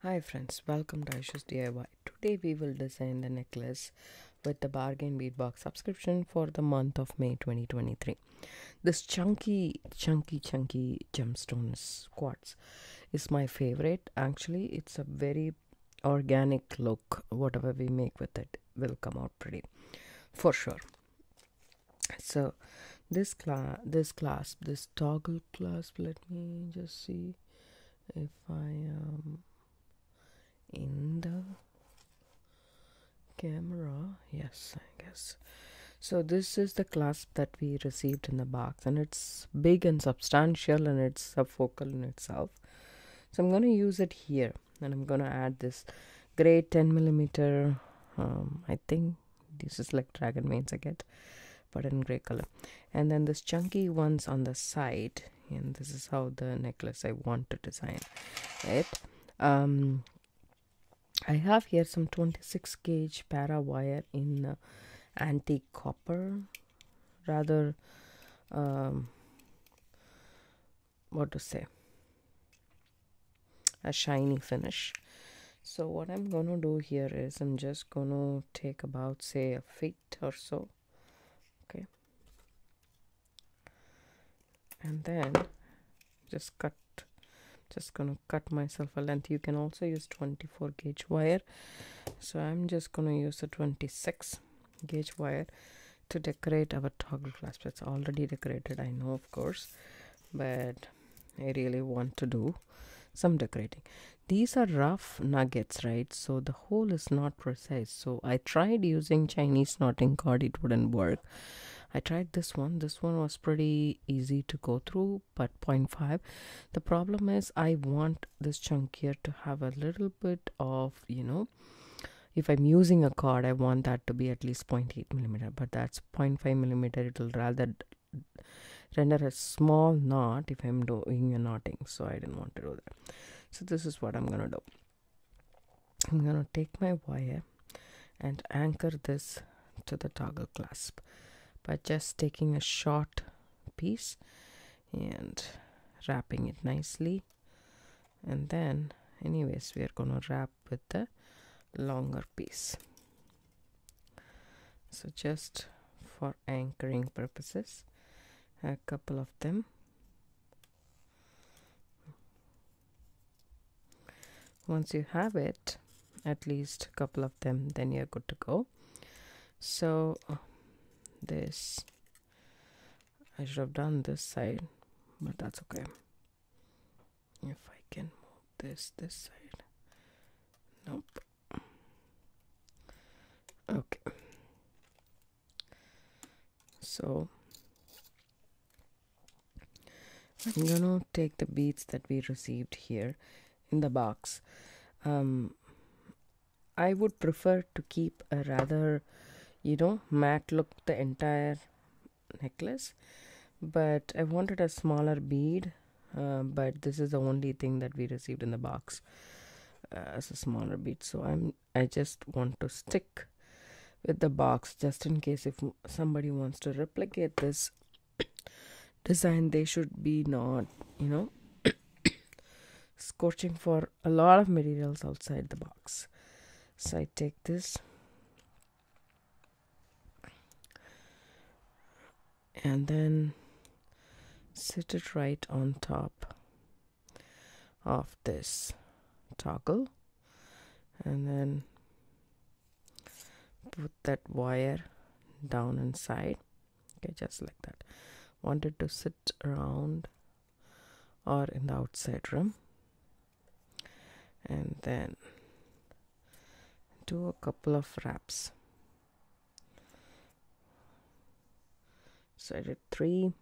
Hi friends, welcome to Aishu's DIY. Today we will design the necklace with the bargain bead box subscription for the month of May 2023. This chunky gemstones quartz is my favorite. Actually, it's a very organic look. Whatever we make with it will come out pretty for sure. So this toggle clasp, let me just see if I am in the camera. Yes, I guess so. This is the clasp that we received in the box, and it's big and substantial, and it's a focal in itself. So I'm going to use it here, and I'm going to add this gray 10 millimeter. I think this is like dragon veins I get, but in gray color, and then this chunky ones on the side. And this is how the necklace I want to design it. I have here some 26 gauge para wire in antique copper, rather what to say, a shiny finish. So what I'm gonna do here is I'm just gonna take about, say, a feet or so, okay, and then just gonna cut myself a length. You can also use 24 gauge wire, so I'm just gonna use a 26 gauge wire to decorate our toggle clasp. It's already decorated, I know, of course, but I really want to do some decorating. These are rough nuggets, right? So the hole is not precise. So I tried using Chinese knotting cord, it wouldn't work. I tried this one. This one was pretty easy to go through, but 0.5. The problem is I want this chunk here to have a little bit of, if I'm using a cord, I want that to be at least 0.8 millimeter, but that's 0.5 millimeter. It will rather render a small knot if I'm doing a knotting, so I didn't want to do that. So this is what I'm gonna do. I'm gonna take my wire and anchor this to the toggle clasp by just taking a short piece and wrapping it nicely, and then anyways we are gonna wrap with the longer piece. So just for anchoring purposes, a couple of them. Once you have it, at least a couple of them, then you're good to go. So this, I should have done this side, but that's okay. If I can move this side. Nope. Okay. So I'm gonna take the beads that we received here in the box. I would prefer to keep a rather, matte look the entire necklace, but I wanted a smaller bead, but this is the only thing that we received in the box as a smaller bead. So I just want to stick with the box just in case if somebody wants to replicate this design, they should be not, scorching for a lot of materials outside the box. So I take this and then sit it right on top of this toggle, and then put that wire down inside. Okay, just like that. Want it to sit around or in the outside rim, and then do a couple of wraps. So I did 3.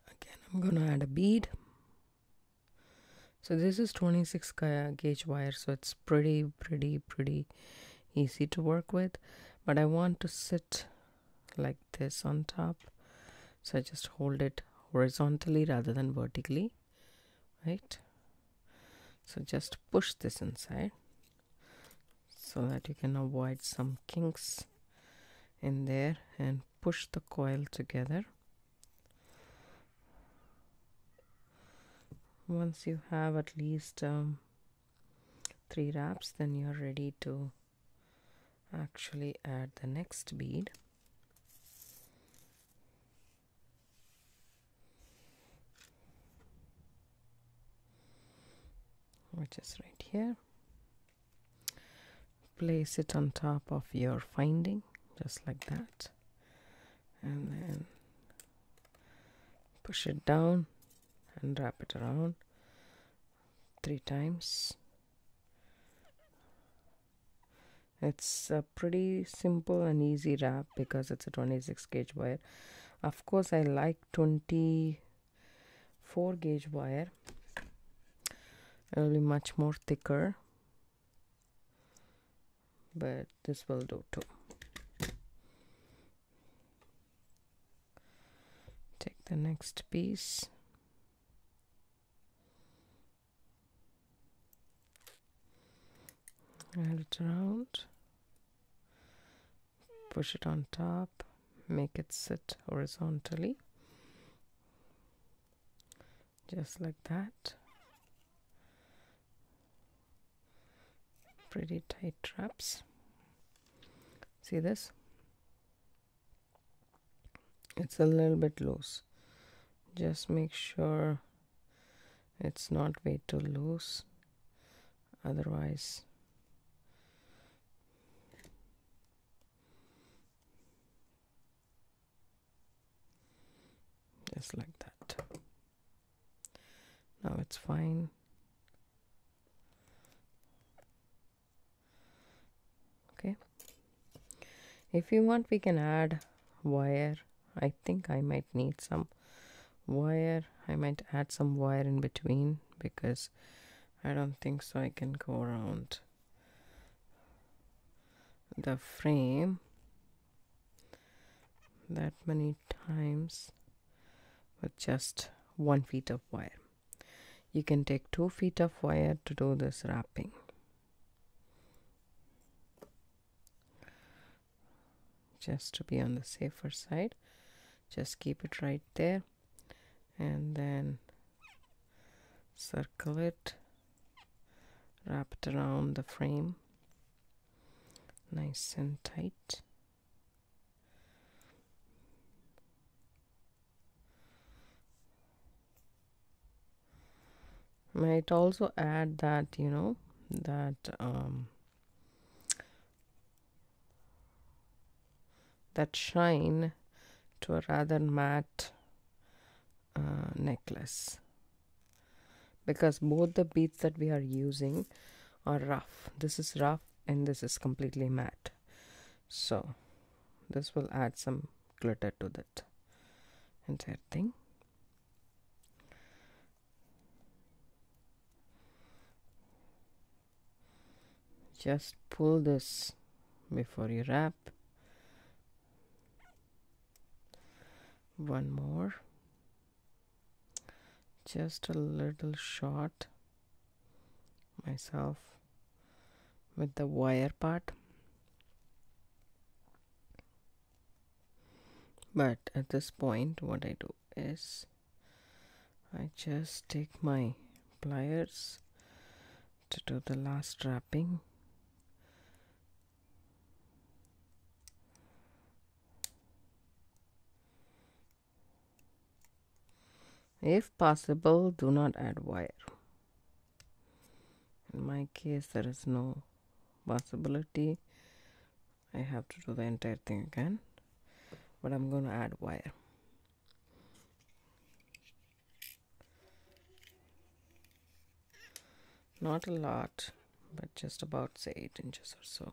Again, I'm gonna add a bead. So this is 26 gauge wire, so it's pretty easy to work with, but I want to sit like this on top, so I just hold it horizontally rather than vertically, right? So just push this inside so that you can avoid some kinks in there, and push the coil together. Once you have at least 3 wraps, then you're ready to actually add the next bead. Which is right here. Place it on top of your finding, just like that, and then push it down and wrap it around 3 times. It's a pretty simple and easy wrap because it's a 26 gauge wire. Of course, I like 24 gauge wire. It'll be much more thicker, but this will do too. Take the next piece, add it around, push it on top, make it sit horizontally, just like that. Pretty tight wraps. See this? It's a little bit loose. Just make sure it's not way too loose, otherwise just like that. Now it's fine. Okay, if you want, we can add wire. I think I might need some wire. I might add some wire in between because I don't think so I can go around the frame that many times with just 1 feet of wire. You can take 2 feet of wire to do this wrapping. Just to be on the safer side, just keep it right there and then circle it, wrap it around the frame nice and tight. Might also add that, you know, that that shine to a rather matte necklace, because both the beads that we are using are rough. This is rough and this is completely matte, so this will add some glitter to that entire thing. Just pull this before you wrap. One more, just a little short myself with the wire part, but at this point what I do is I just take my pliers to do the last wrapping. If possible, do not add wire. In my case, there is no possibility. I have to do the entire thing again, but I'm going to add wire. Not a lot, but just about, say, 8 inches or so.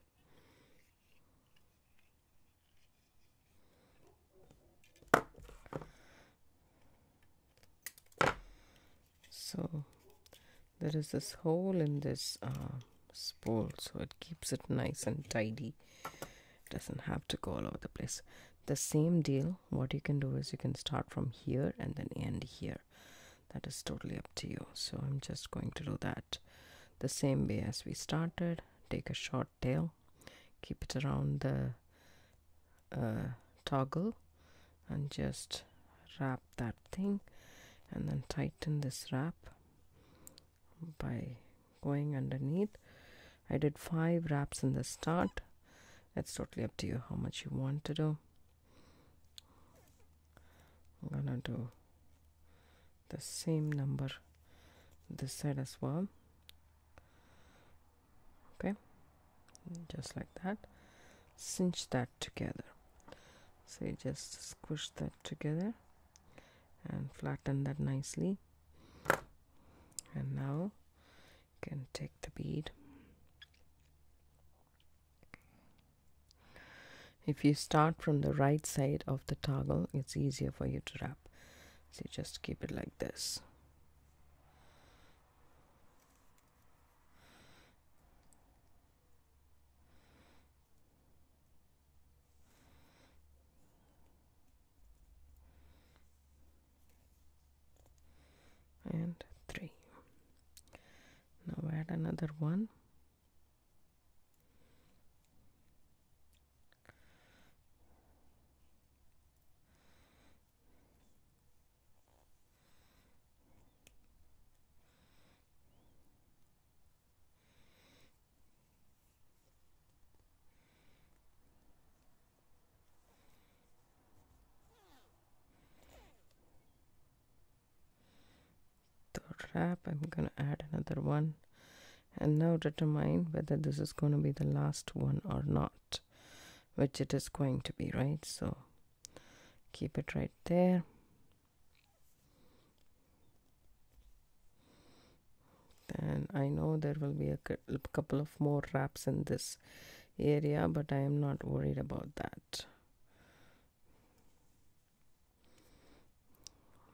So there is this hole in this spool, so it keeps it nice and tidy. It doesn't have to go all over the place. The same deal, what you can do is you can start from here and then end here. That is totally up to you. So I'm just going to do that the same way as we started. Take a short tail, keep it around the toggle and just wrap that thing and then tighten this wrap by going underneath. I did 5 wraps in the start. It's totally up to you how much you want to do. I'm gonna do the same number this side as well. Okay, just like that. Cinch that together. So you just squish that together and flatten that nicely. And now you can take the bead. If you start from the right side of the toggle, it's easier for you to wrap. So you just keep it like this. And 3. Now add another one. Wrap, I'm gonna add another one, and now determine whether this is going to be the last one or not, which it is going to be, right? So keep it right there. And I know there will be a couple of more wraps in this area, but I am not worried about that.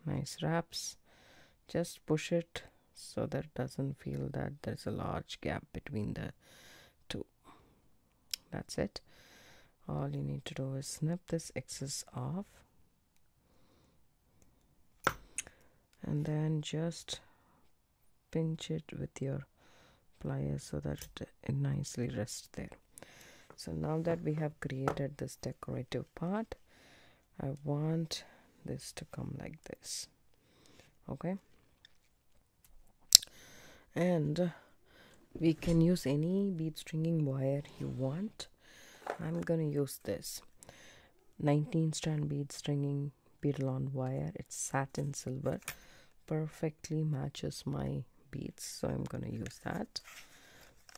Nice wraps. Just push it so that it doesn't feel that there's a large gap between the two. That's it. All you need to do is snip this excess off, and then just pinch it with your pliers so that it nicely rests there. So now that we have created this decorative part, I want this to come like this. Okay, and we can use any bead stringing wire you want. I'm gonna use this 19 strand bead stringing beadalon wire. It's satin silver, perfectly matches my beads, so I'm gonna use that.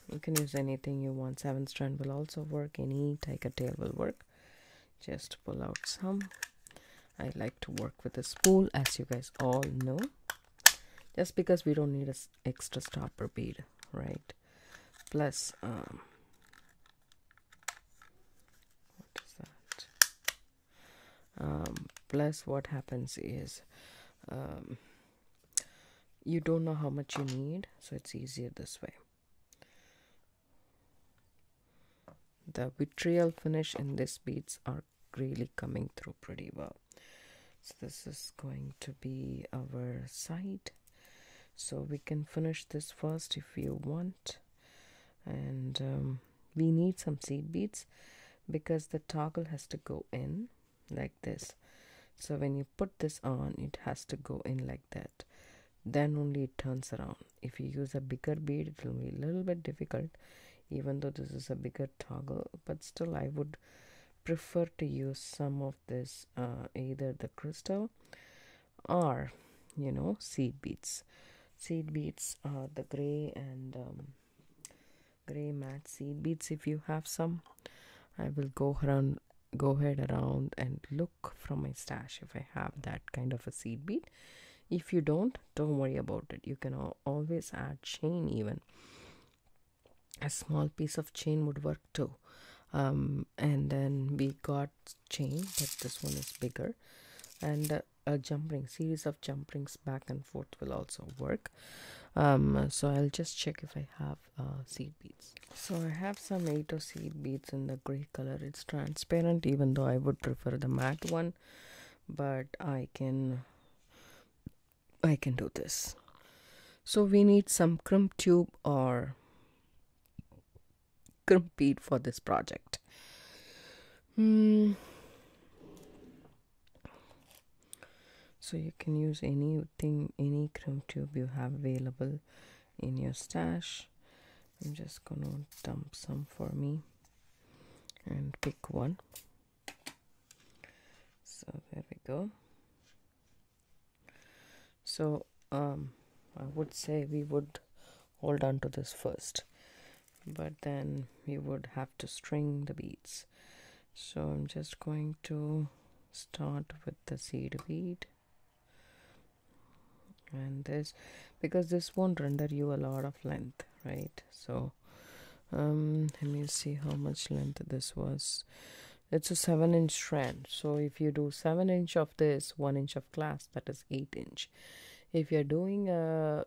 You can use anything you want. 7 strand will also work, any tiger tail will work. Just pull out some. I like to work with a spool, as you guys all know, just because we don't need an extra stopper bead, right? Plus what is that? Plus what happens is you don't know how much you need, so it's easier this way. The vitriol finish in these beads are really coming through pretty well. So this is going to be our side, so we can finish this first if you want. And we need some seed beads because the toggle has to go in like this. So when you put this on, it has to go in like that, then only it turns around. If you use a bigger bead, it will be a little bit difficult, even though this is a bigger toggle, but still I would prefer to use some of this either the crystal or seed beads. Seed beads are the gray and gray matte seed beads. If you have some, I will go ahead around and look from my stash if I have that kind of a seed bead. If you don't worry about it. You can always add chain. Even a small piece of chain would work too. And then we got chain, but this one is bigger, and a jump ring, series of jump rings back and forth will also work. So I'll just check if I have seed beads. So I have some 8 seed beads in the gray color. It's transparent, even though I would prefer the matte one, but I can do this. So we need some crimp tube or crimp bead for this project. So you can use anything, any crimp tube you have available. in your stash. I'm just gonna dump some for me and pick one. So there we go. So I would say we would hold on to this first, but then we would have to string the beads. So I'm just going to start with the seed bead, and this, because this won't render you a lot of length, right? So let me see how much length this was. It's a 7-inch strand, so if you do 7 inch of this, 1 inch of clasp, that is 8 inch. If you're doing a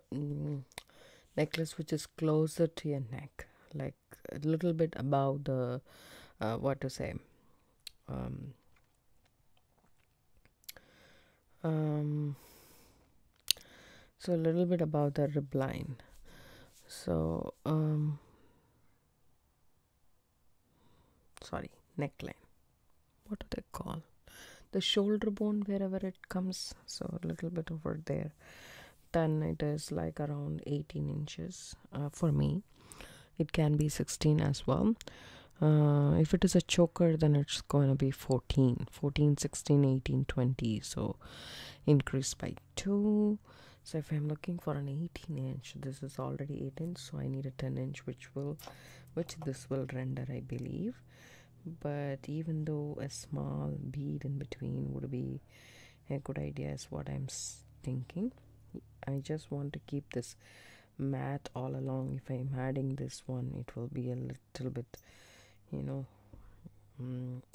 necklace which is closer to your neck, like a little bit above the what to say, so a little bit above the rib line, so sorry, neckline, what do they call, the shoulder bone, wherever it comes, so a little bit over there, then it is like around 18 inches for me. It can be 16 as well. If it is a choker, then it's going to be 14, 16, 18, 20, so increase by 2. So if I'm looking for an 18 inch, this is already 8 inch, so I need a 10 inch, which this will render, I believe. But even though a small bead in between would be a good idea, is what I'm thinking. I just want to keep this matte all along. If I'm adding this one, it will be a little bit, you know,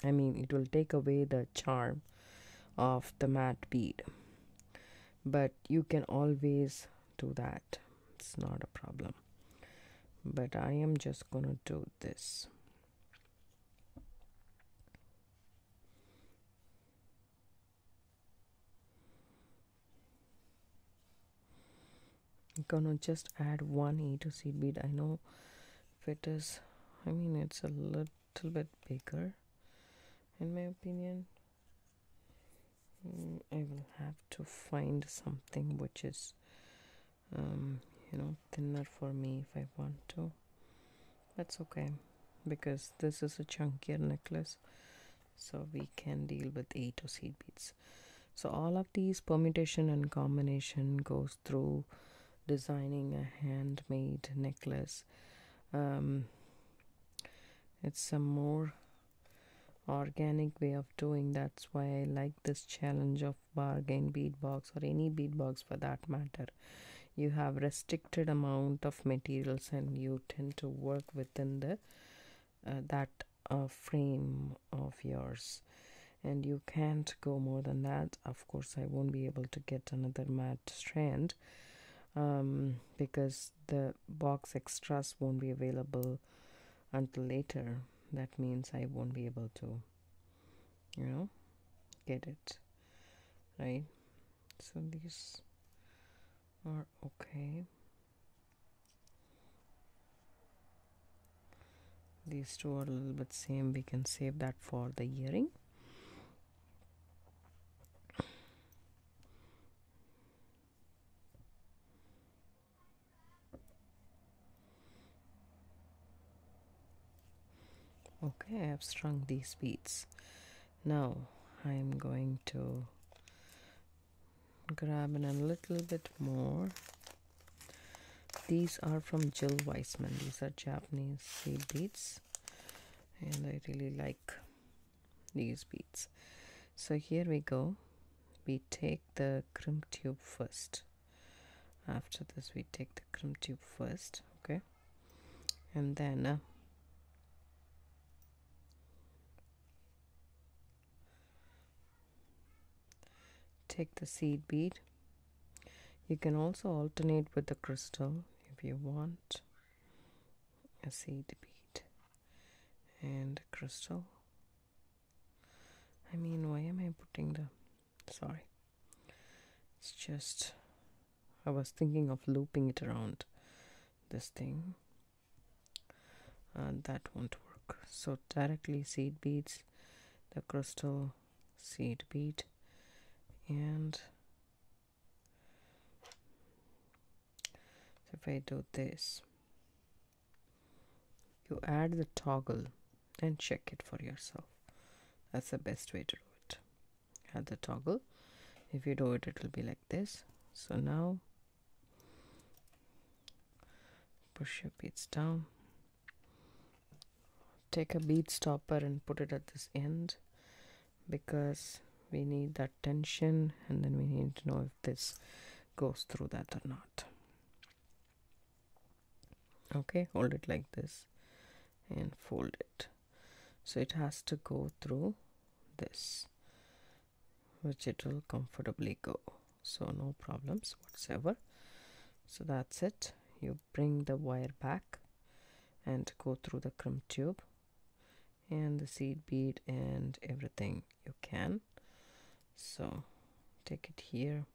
I mean, it will take away the charm of the matte bead, but you can always do that, it's not a problem. But I am just gonna do this. I'm gonna just add one A to seed bead. I know if it is, I mean, it's a little bit bigger in my opinion. I will have to find something which is you know, thinner for me if I want to. That's okay, because this is a chunkier necklace, so we can deal with 8 to seed beads. So all of these permutation and combination goes through designing a handmade necklace. It's a more organic way of doing. That's why I like this challenge of bargain bead box, or any bead box for that matter. You have restricted amount of materials and you tend to work within the that frame of yours, and you can't go more than that. Of course, I won't be able to get another matte strand because the box extras won't be available until later. That means I won't be able to, you know, get it right. So these are okay. These two are a little bit same. We can save that for the earring. Okay, I have strung these beads. Now I am going to grab in a little bit more. These are from Jill Weissman. These are Japanese seed beads, and I really like these beads. So here we go. We take the crimp tube first. After this, we take the crimp tube first, okay, and then take the seed bead. You can also alternate with the crystal if you want. A seed bead and crystal. I mean, why am I putting the, sorry, it's just I was thinking of looping it around this thing, and that won't work. So directly seed beads, the crystal, seed bead, and if I do this, you add the toggle and check it for yourself. That's the best way to do it. Add the toggle. If you do it, it will be like this. So now push your beads down. Take a bead stopper and put it at this end, because we need that tension, and then we need to know if this goes through that or not. Okay, hold it like this and fold it. So it has to go through this, which it will comfortably go. So no problems whatsoever. So that's it. You bring the wire back and go through the crimp tube and the seed bead and everything you can. So take it here.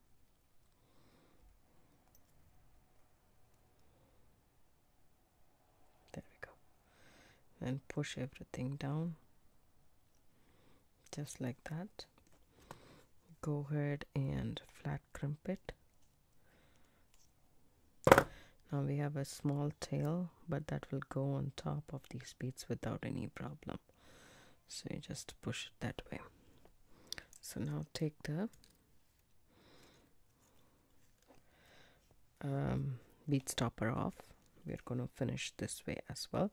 There we go. And push everything down just like that. Go ahead and flat crimp it. Now we have a small tail, but that will go on top of these beads without any problem. So you just push it that way. So now take the bead stopper off. We're going to finish this way as well.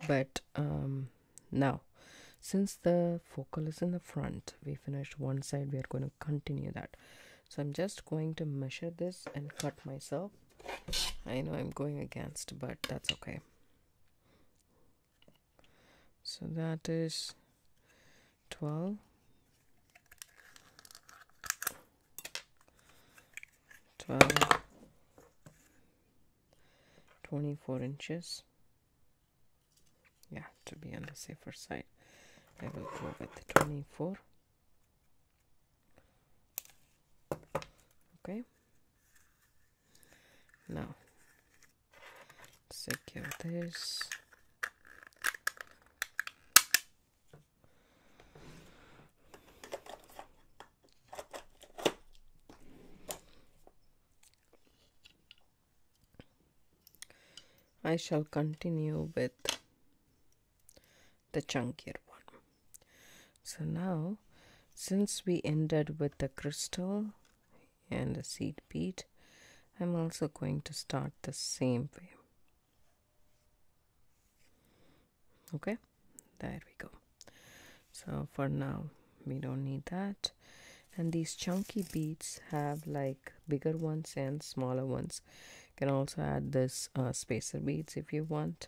But now, since the focal is in the front, we finished one side, we are going to continue that. So I'm just going to measure this and cut myself. I know I'm going against, but that's okay. So that is 12, 24 inches. Yeah, to be on the safer side, I will go with 24. Okay. Now secure this. I shall continue with the chunkier one. So now, since we ended with the crystal and the seed bead, I'm also going to start the same way. Okay, there we go. So for now, we don't need that. And these chunky beads have like bigger ones and smaller ones. You can also add this spacer beads if you want.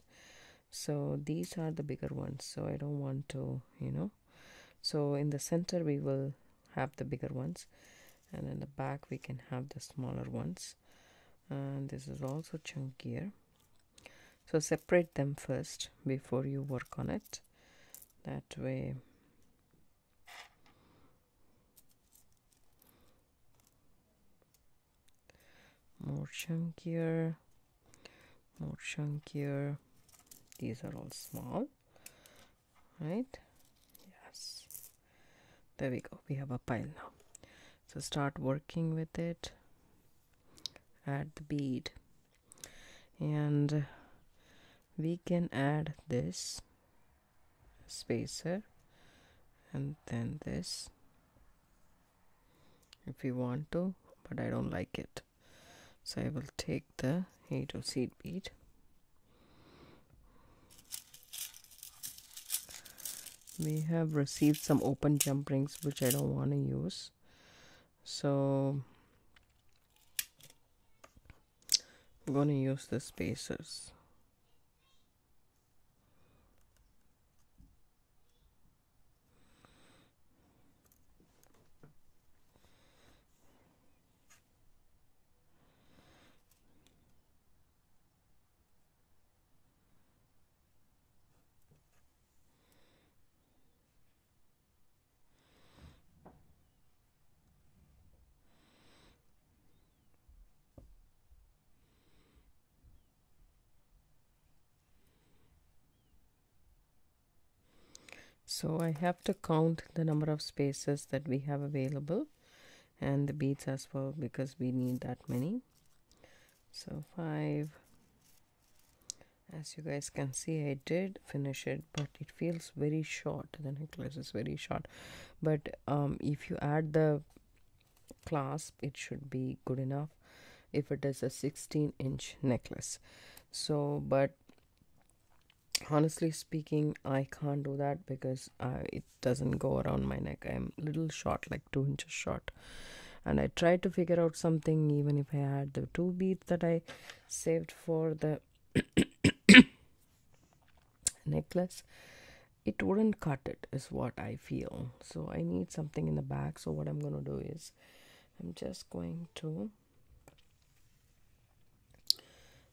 So these are the bigger ones, so I don't want to, so in the center we will have the bigger ones, and in the back we can have the smaller ones. And this is also chunkier, so separate them first before you work on it. That way more chunkier, more chunkier. These are all small, right? Yes, there we go. We have a pile now. So start working with it. Add the bead, and we can add this spacer and then this if you want to, but I don't like it. So I will take the 8 seed bead, we have received some open jump rings which I don't want to use, so I'm going to use the spacers. So I have to count the number of spaces that we have available and the beads as well, because we need that many. So 5. As you guys can see, I did finish it, but it feels very short. The necklace is very short, but if you add the clasp, it should be good enough if it is a 16-inch necklace. So, but honestly speaking, I can't do that because it doesn't go around my neck. I'm a little short, like 2 inches short, and I tried to figure out something. Even if I had the 2 beads that I saved for the necklace, it wouldn't cut it, is what I feel. So I need something in the back. So what I'm going to do is I'm just going to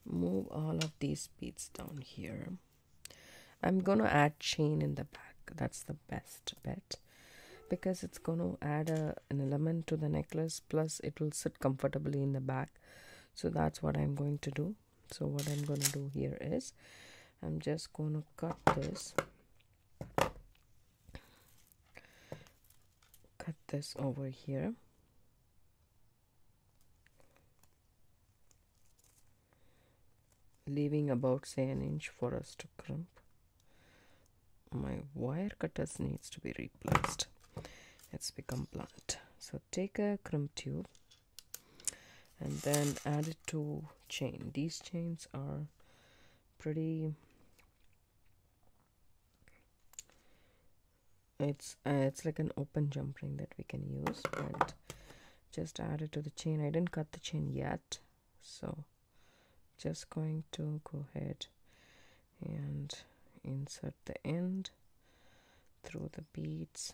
move all of these beads down here. I'm going to add chain in the back. That's the best bet because it's going to add an element to the necklace, plus it will sit comfortably in the back. So that's what I'm going to do. So what I'm going to do here is I'm just going to cut this over here. Leaving about, say, an inch for us to crimp. My wire cutters needs to be replaced. It's become blunt. So take a crimp tube and then add it to chain. These chains are pretty, it's like an open jump ring that we can use, but just add it to the chain. I didn't cut the chain yet, so just going to go ahead and insert the end through the beads.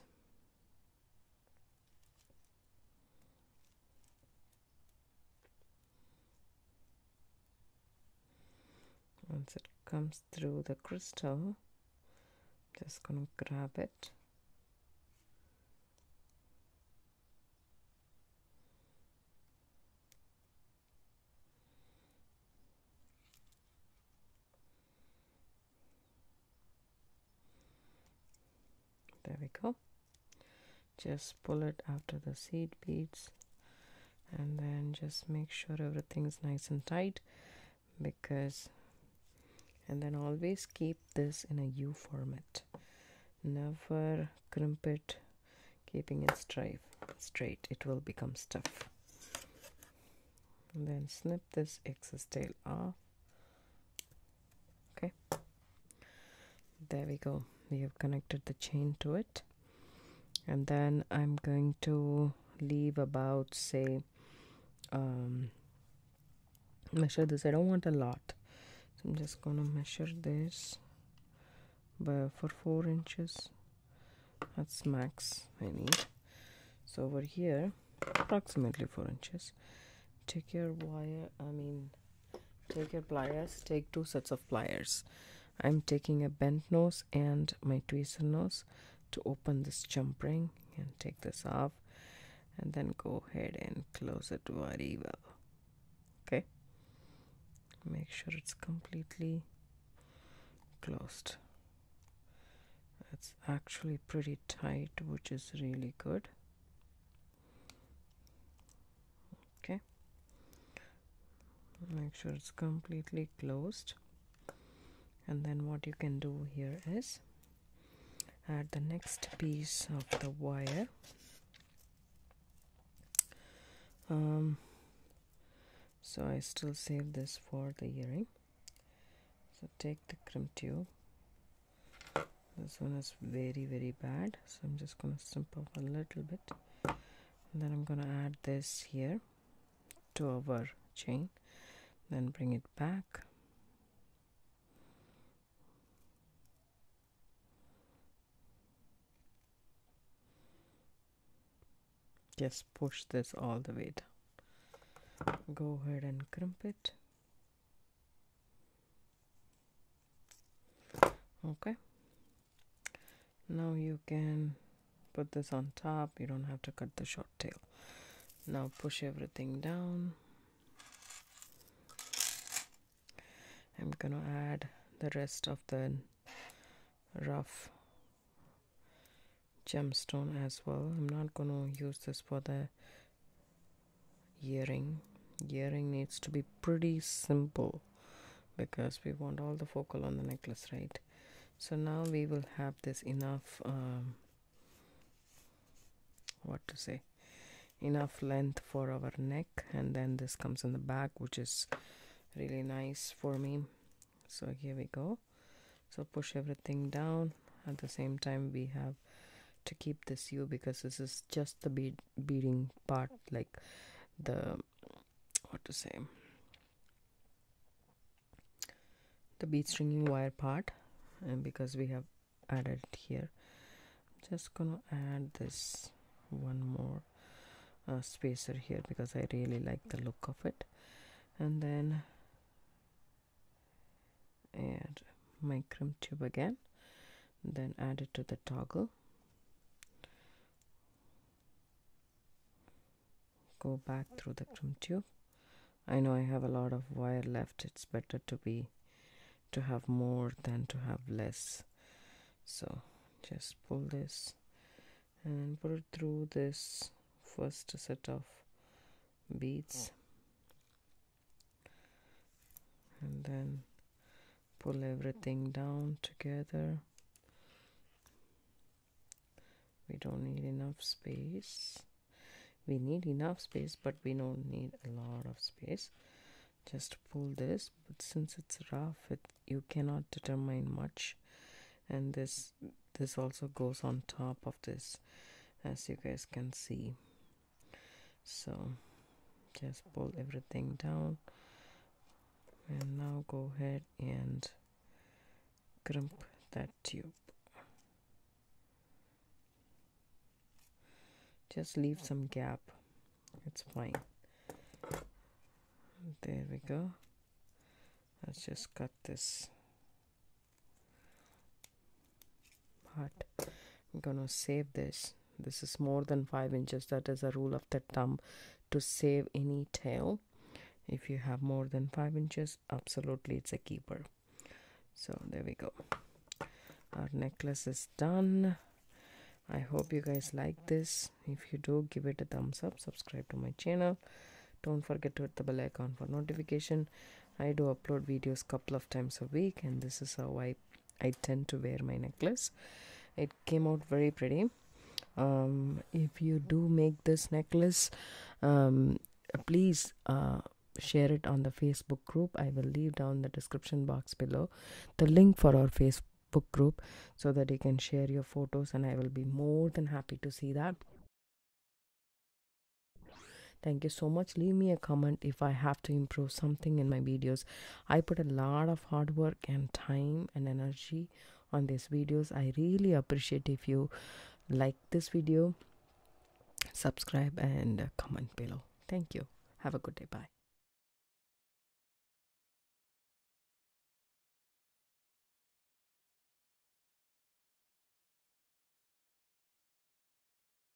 Once it comes through the crystal, just gonna grab it. There we go. Just pull it after the seed beads and then just make sure everything's nice and tight, because, and then always keep this in a U format. Never crimp it keeping it straight. It will become stiff. And then snip this excess tail off. Okay, there we go. We have connected the chain to it, and then I'm going to leave about, say, measure this. I don't want a lot, so I'm just gonna measure this for 4 inches. That's max I need. So over here, approximately 4 inches. Take your take your pliers. Take 2 sets of pliers. I'm taking a bent nose and my tweezer nose to open this jump ring, and take this off, and then go ahead and close it very well. Okay, make sure it's completely closed. It's actually pretty tight, which is really good. Okay, make sure it's completely closed, and then what you can do here is add the next piece of the wire. So I still save this for the earring. So take the crimp tube. This one is very bad, so I'm just going to snip off a little bit, and then I'm going to add this here to our chain, then bring it back. Just push this all the way down. Go ahead and crimp it. Okay, now you can put this on top. You don't have to cut the short tail. Now push everything down. I'm gonna add the rest of the rough gemstone as well. I'm not gonna use this for the earring earring needs to be pretty simple because we want all the focal on the necklace, right? So now we will have this enough enough length for our neck, and then this comes in the back, which is really nice for me. So here we go. So push everything down. At the same time, we have to keep this U because this is just the beading part, like the the bead stringing wire part, and because we have added it here, just gonna add this one more spacer here because I really like the look of it, and then add my crimp tube again, then add it to the toggle, go back through the crimp tube. I know I have a lot of wire left. It's better to have more than to have less. So just pull this and put it through this first set of beads, and then pull everything down together. We don't need enough space. We need enough space, but we don't need a lot of space. Just pull this, but since it's rough, you cannot determine much, and this also goes on top of this, as you guys can see. So just pull everything down, and now go ahead and crimp that tube. Just leave some gap, it's fine. There we go. Let's just cut this part. I'm gonna save this. This is more than 5 inches. That is a rule of the thumb to save any tail. If you have more than 5 inches, absolutely it's a keeper. So there we go. Our necklace is done. I hope you guys like this. If you do, give it a thumbs up, subscribe to my channel. Don't forget to hit the bell icon for notification. I do upload videos couple of times a week, and this is how I tend to wear my necklace. It came out very pretty. If you do make this necklace, please share it on the Facebook group. I will leave down the description box below the link for our Facebook group so that you can share your photos, and I will be more than happy to see that. Thank you so much. Leave me a comment if I have to improve something in my videos. I put a lot of hard work and time and energy on these videos. I really appreciate if you like this video, subscribe, and comment below. Thank you. Have a good day. Bye.